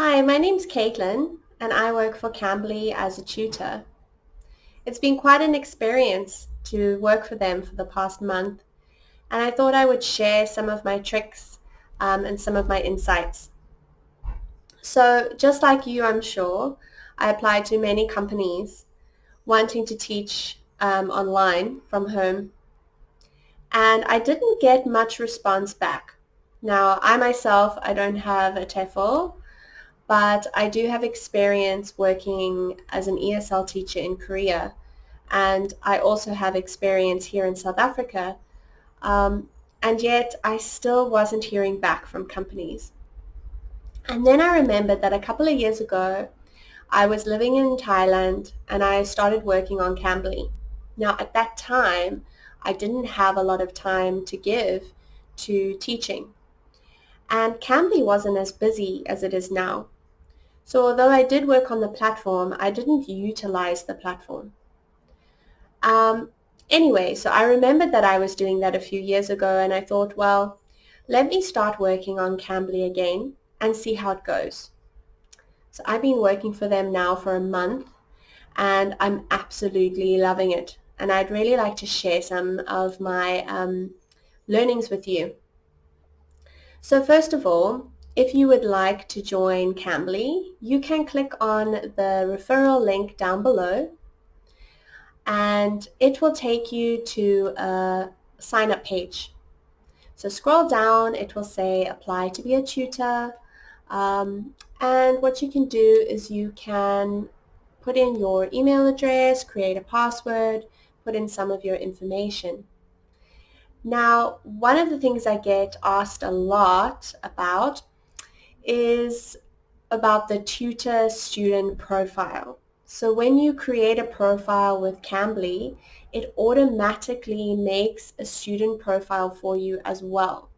Hi, my name's Caitlin and I work for Cambly as a tutor. It's been quite an experience to work for them for the past month, and I thought I would share some of my tricks and some of my insights. So just like you, I'm sure, I applied to many companies wanting to teach online from home, and I didn't get much response back. Now, I don't have a TEFL, but I do have experience working as an ESL teacher in Korea, and I also have experience here in South Africa, and yet I still wasn't hearing back from companies. And then I remembered that a couple of years ago, I was living in Thailand and I started working on Cambly. Now at that time, I didn't have a lot of time to give to teaching, and Cambly wasn't as busy as it is now. So although I did work on the platform, I didn't utilize the platform. Um, anyway, so I remembered that I was doing that a few years ago and I thought, well, let me start working on Cambly again and see how it goes. So I've been working for them now for a month and I'm absolutely loving it. And I'd really like to share some of my learnings with you. So first of all, if you would like to join Cambly, you can click on the referral link down below and it will take you to a sign-up page. So scroll down, it will say apply to be a tutor, and what you can do is you can put in your email address, create a password, put in some of your information. Now, one of the things I get asked a lot about is about the tutor student profile. So when you create a profile with Cambly, it automatically makes a student profile for you as well.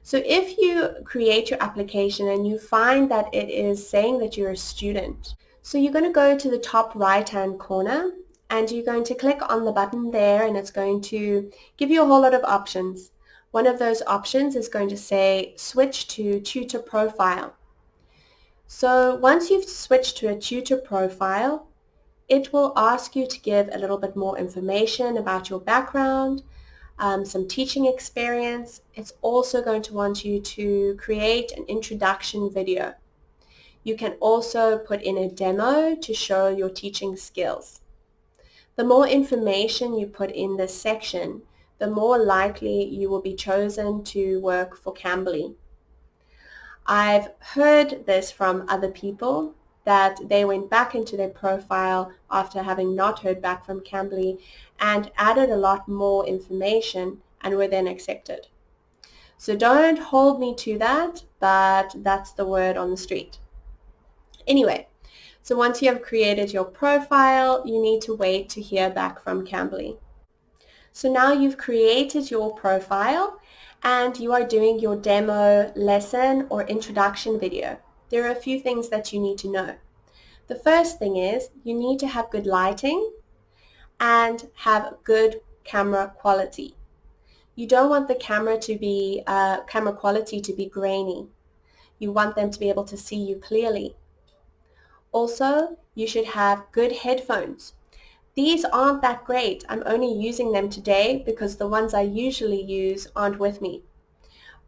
So if you create your application and you find that it is saying that you're a student, so you're going to go to the top right-hand corner and you're going to click on the button there and it's going to give you a whole lot of options. One of those options is going to say switch to tutor profile. So once you've switched to a tutor profile, it will ask you to give a little bit more information about your background, some teaching experience. It's also going to want you to create an introduction video. You can also put in a demo to show your teaching skills. The more information you put in this section, the more likely you will be chosen to work for Cambly. I've heard this from other people that they went back into their profile after having not heard back from Cambly and added a lot more information and were then accepted. So don't hold me to that, but that's the word on the street. Anyway, so once you have created your profile, you need to wait to hear back from Cambly. So now you've created your profile and you are doing your demo lesson or introduction video. There are a few things that you need to know. The first thing is you need to have good lighting and have good camera quality. You don't want the camera quality to be grainy. You want them to be able to see you clearly. Also, you should have good headphones. These aren't that great. I'm only using them today because the ones I usually use aren't with me.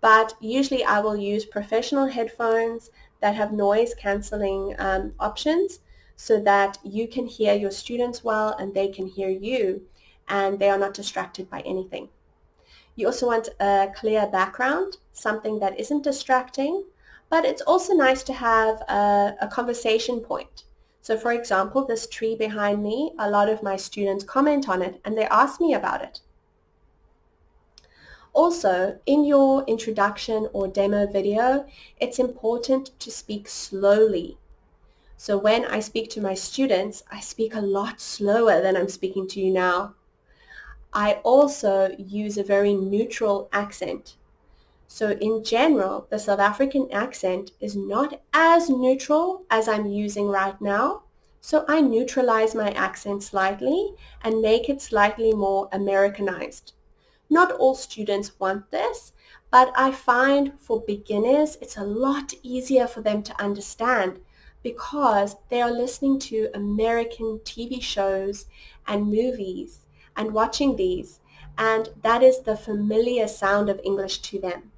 But usually I will use professional headphones that have noise cancelling options so that you can hear your students well and they can hear you and they are not distracted by anything. You also want a clear background, something that isn't distracting, but it's also nice to have a conversation point. So for example, this tree behind me, a lot of my students comment on it and they ask me about it. Also, in your introduction or demo video, it's important to speak slowly. So when I speak to my students, I speak a lot slower than I'm speaking to you now. I also use a very neutral accent. So in general, the South African accent is not as neutral as I'm using right now. So I neutralize my accent slightly and make it slightly more Americanized. Not all students want this, But I find for beginners, it's a lot easier for them to understand because they are listening to American TV shows and movies and watching these, and that is the familiar sound of English to them.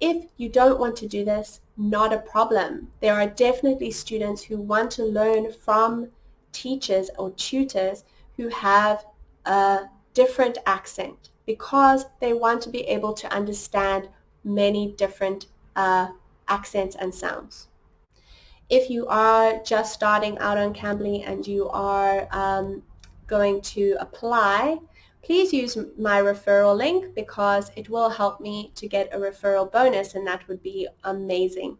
If you don't want to do this, not a problem. There are definitely students who want to learn from teachers or tutors who have a different accent because they want to be able to understand many different accents and sounds. If you are just starting out on Cambly and you are going to apply, please use my referral link because it will help me to get a referral bonus, and that would be amazing.